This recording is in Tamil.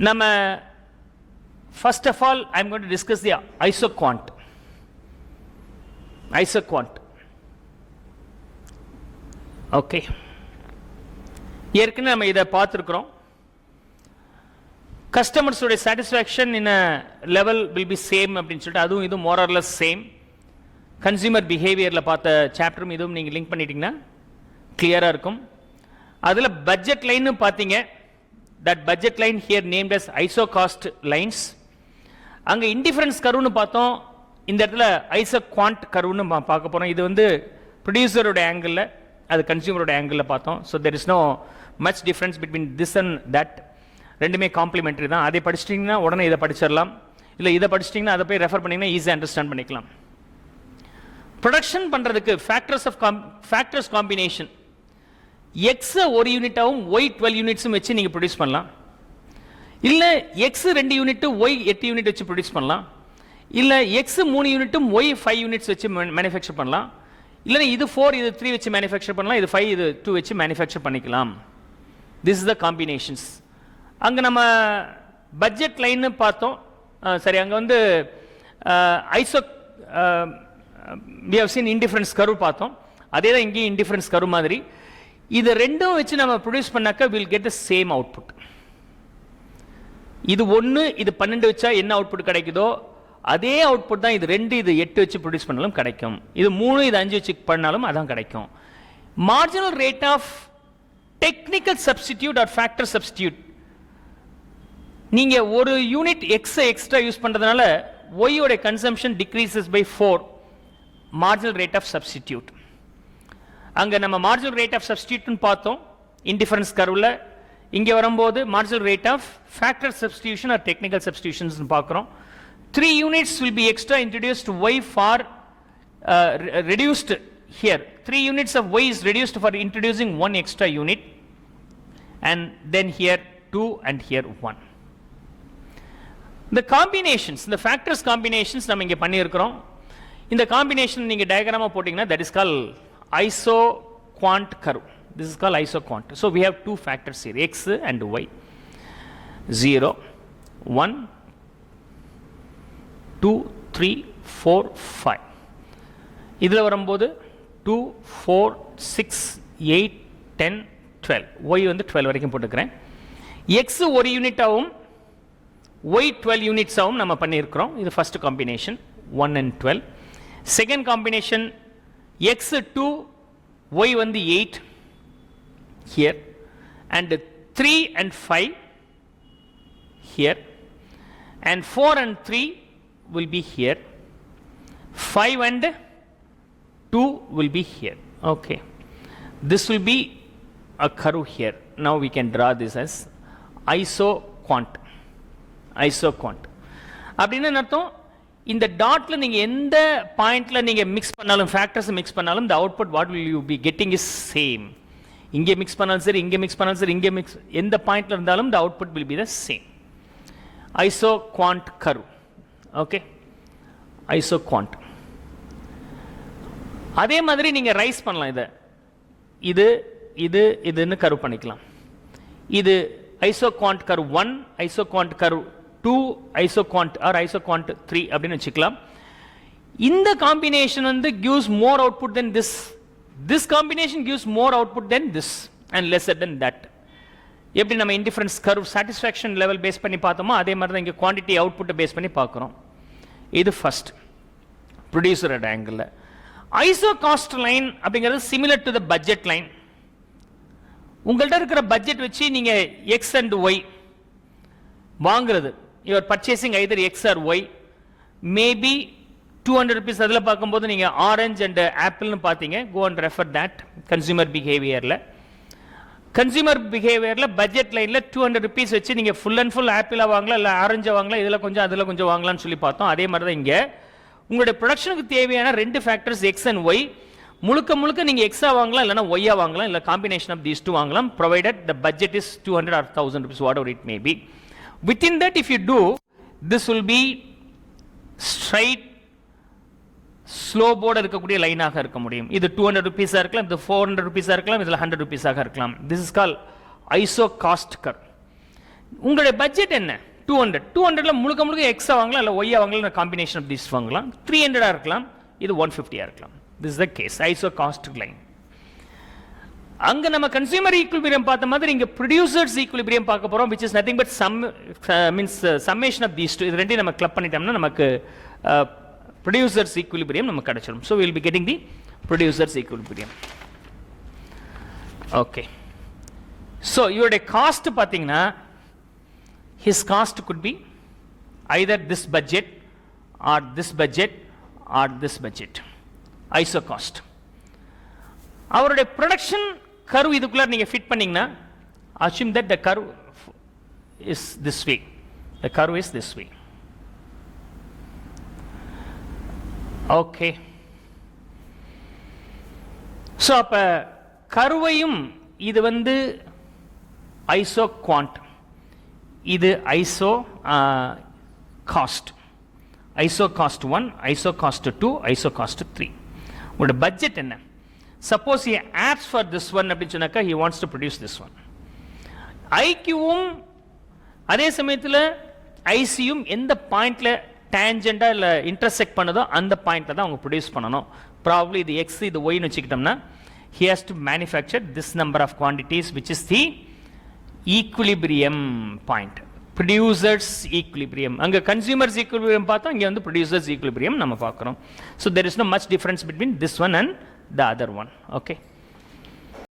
நம்ம first of all I am going to discuss the isoquant. Okay, ஏற்கனவே நம்ம இதை பார்த்துருக்குறோம். கஸ்டமர்ஸோட satisfaction in a level will be same அப்படின்னு சொல்லிட்டு அதுவும் இதுவும் more or less same. Consumer பிஹேவியரில் பார்த்த சாப்டரும் இதுவும் நீங்கள் லிங்க் பண்ணிட்டீங்கன்னா கிளியராக இருக்கும். அதில் பட்ஜெட் லைன்னு பார்த்தீங்க, that budget line here named as isocost lines. அங்கே இன்டிஃபரன்ஸ் கர்வ்னு பார்த்தோம், இந்த இடத்துல ஐசோகுவான்ட் கர்வ்னு பார்க்க போகிறோம். இது வந்து ப்ரொடியூசரோட ஆங்கிளில், அது கன்சியூமரோட ஆங்கிளில் பார்த்தோம். So there is no much difference between this and that. ரெண்டுமே காம்ப்ளிமெண்ட்ரி தான். அதை படிச்சிட்டிங்கன்னா உடனே இதை படிச்சிடலாம், இல்லை இதை படிச்சிட்டிங்கன்னா அதை போய் ரெஃபர் பண்ணிங்கன்னா ஈஸியாக அண்டர்ஸ்டாண்ட் பண்ணிக்கலாம். ப்ரொடக்ஷன் பண்ணுறதுக்கு ஃபேக்டர்ஸ் காம்பினேஷன் எக்ஸை ஒரு யூனிட்டாகவும் ஒய் 12 யூனிட்ஸும் வச்சு நீங்கள் ப்ரொடியூஸ் பண்ணலாம். இல்லை எக்ஸ் 2 யூனிட்டு ஒய் 8 யூனிட் வச்சு ப்ரொடியூஸ் பண்ணலாம். இல்லை எக்ஸ் 3 யூனிட்டும் ஒய் 5 யூனிட்ஸ் வச்சு மேனுஃபேக்சர் பண்ணலாம். இல்லைன்னா இது 4 இது 3 வச்சு மேனுஃபேக்சர் பண்ணலாம், இது 5 இது 2 வச்சு மேனுஃபேக்சர் பண்ணிக்கலாம். This is the combinations. அங்கே நம்ம பட்ஜெட் லைன்னு பார்த்தோம். சரி, அங்கே வந்து we have seen indifference curve பார்த்தோம். அதே தான் இங்கேயும் indifference curve மாதிரி. இது ரெண்டும் வச்சு நம்ம ப்ரொடியூஸ் பண்ணாக்க we'll get the same output. இது 1 இது 12 வச்சா என்ன அவுட்புட் கிடைக்குதோ அதே அவுட்புட் தான் இது 2 இது 8 வச்சு ப்ரொடியூஸ் பண்ணாலும் கிடைக்கும். இது 3 இது 5 வச்சு பண்ணாலும் அதான் கிடைக்கும். Marginal rate of technical substitute or factor substitute, நீங்க ஒரு யூனிட் எக்ஸ் எக்ஸ்ட்ரா யூஸ் பண்றதுனால ஒய் ஓட consumption decreases by 4. Marginal rate of substitute. அங்க நம்ம மார்ஜினல் ரேட் ஆஃப் சப்ஸ்டிடியூட்னு பார்த்தோம் இன்டிஃபரன்ஸ் கர்வ்ல. இங்கே வரும்போது marginal rate of factor substitution or technical substitutions பார்க்குறோம். 3 units will be extra introduced y for reduced here. 3 units of y is reduced for introducing 1 extra unit, and then here 2 and here 1. The combinations, the factors combinations நம்ம இங்கே பண்ணியிருக்கிறோம். இந்த காம்பினேஷன் நீங்கள் டயக்ராமா போட்டிங்கன்னா that is called isoquant curve. This is called isoquant. So we have 2 factors here, x and y. 0, 1, 2, 3, 4, 5. இதில் வரும்போது 2, 4, 6, 8, 10, 12. y வந்து 12 வரைக்கும் போட்டுக்கிறேன். x ஒரு யூனிட்டாகவும் y 12 யூனிட்ஸாகவும் நம்ம பண்ணியிருக்கிறோம். இது first combination 1 and 12. Second combination x 2, y வந்து 8 here, and 3 and 5 here, and 4 and 3 will be here, 5 and 2 will be here. Okay, this will be a curve here. Now we can draw this as isoquant. அப்படின்னா அர்த்தம், இந்த டாட்ல நீங்க எந்த பாயிண்ட்ல நீங்க மிக்ஸ் பண்ணாலும், ஃபேக்டர்ஸ் மிக்ஸ் பண்ணாலும் the output what will you be getting is same. இங்கே மிக்ஸ் பண்ணாலும் சரி, இங்கே மிக்ஸ் பண்ணாலும் சரி, இங்கே மிக்ஸ் எந்த பாயிண்ட்ல இருந்தாலும் the output will be the same. Isoquant curve. Okay, isoquant. அதே மாதிரி நீங்க ரைஸ் பண்ணலாம். இது இது இதுன்னு கர்வ் பண்ணிக்கலாம். இது ஐசோகுவான்ட் கர்வ் 1, ஐசோகுவான்ட் கர்வ் 2, ஐசோகுவான்ட் ஆர் ஐசோகுவான்ட் 3 அப்படின்னு வச்சுக்கலாம். இந்த காம்பினேஷன் வந்து gives more output than this. This combination gives more output than this and lesser than that. எப்படி நம்ம indifference curve satisfaction level base பண்ணி பார்த்தோமோ அதே மாதிரி தான் இங்கே குவான்டிட்டி அவுட்புட்டை பேஸ் பண்ணி பார்க்குறோம். இது ஃபர்ஸ்ட் ப்ரொடியூசரோட ஆங்கிள். ஐசோகாஸ்ட் லைன் அப்படிங்கிறது similar to the budget line. உங்கள்கிட்ட இருக்கிற பட்ஜெட் வச்சு நீங்க எக்ஸ் அண்ட் ஒய் வாங்குறது, your purchasing either X or Y, maybe 200 rupees. அதில் பார்க்கும்போது நீங்க ஆரஞ்ச் அண்ட் ஆப்பிள்னு பார்த்தீங்க. Go and refer that. Consumer பிஹேவியரில் பட்ஜெட் லைனில் 200 rupees வச்சு நீங்கள் ஃபுல் அண்ட் ஃபுல் ஆப்பிளாக வாங்கலாம், இல்லை ஆரஞ்சை வாங்கலாம், இதில் கொஞ்சம் அதில் கொஞ்சம் வாங்கலாம்னு சொல்லி பார்த்தோம். அதே மாதிரி தான் இங்கே உங்களுடைய ப்ரொடக்ஷனுக்கு தேவையான 2 ஃபேக்டர்ஸ் எக்ஸ் அண்ட் ஒய், முழுக்க நீங்கள் எக்ஸா வாங்கலாம், இல்லைனா ஒய்யா வாங்கலாம், இல்லை காம்பினேஷன் ஆஃப் தீஸ் 2 வாங்கலாம், provided the budget is 200 or 1000 rupees, whatever it may be. Within that, if you do, this will be straight slow board இருக்கக்கூடிய லைனாக இருக்க முடியும். இது 200 rupees இருக்கலாம், இது 400 rupees இருக்கலாம், இதில் 100 rupees இருக்கலாம். This is called isocost curve. உங்களுடைய பட்ஜெட் என்ன? 200. 200ல முழுக்க முழுக்க எக்ஸா வாங்கலாம், இல்லை ஒய்யா வாங்கலாம், காம்பினேஷன் ஆஃப் தீஸ் வாங்கலாம். 300 இருக்கலாம், இது 150 இருக்கலாம். This is the case. Iso cost line. அங்க நம்ம கன்சியூமர் ஈக்குலிபிரியம் பார்த்த மாதிரி இங்க ப்ரொடியூசர்ஸ் ஈக்குலிபிரியம் பார்க்க போறோம், which is nothing but summation of these two. இது ரெண்டையும் நம்ம கிளப் பண்ணிட்டோம்னா நமக்கு ப்ரொடியூசர்ஸ் ஈக்குலிபிரியம் நமக்கு கிடைச்சிடும். So we will be getting the producers equilibrium. Okay. So இவருடைய காஸ்ட் பார்த்தீங்கன்னா his cost could be either this budget or this budget or this budget. ISO cost. அவருடைய ப்ரொடக்ஷன் கர்வ் இதுக்குள்ள நீங்க ஃபிட் பண்ணீங்கன்னா assume that the curve is this way. The curve is this way. Okay. So அப்போ கருவையும் இது வந்து ஐசோ குவாண்ட், இது iso cost. Iso cost 1, iso cost 2, iso cost 3. உங்களோட பட்ஜெட் என்ன? Suppose he asks for this one அப்படின்னு சொன்னாக்கா he wants to produce this one. ஐக்யூவும் அதே சமயத்தில் ஐசியும் எந்த பாயிண்ட்ல டேஞ்சண்டா இல்லை இன்டர்செக்ட் பண்ணதோ அந்த பாயிண்ட்ல தான் அவங்க ப்ரொடியூஸ் பண்ணணும். ப்ராபப்ளி இது எக்ஸ் இது ஒய்னு வச்சுக்கிட்டோம்னா he has to manufacture this number of quantities, which is the equilibrium point. Producers equilibrium. அங்க consumers equilibrium பார்த்தா இங்க வந்து producers equilibrium நம்ம பார்க்கிறோம். So there is no much difference between this one and the other one. Okay.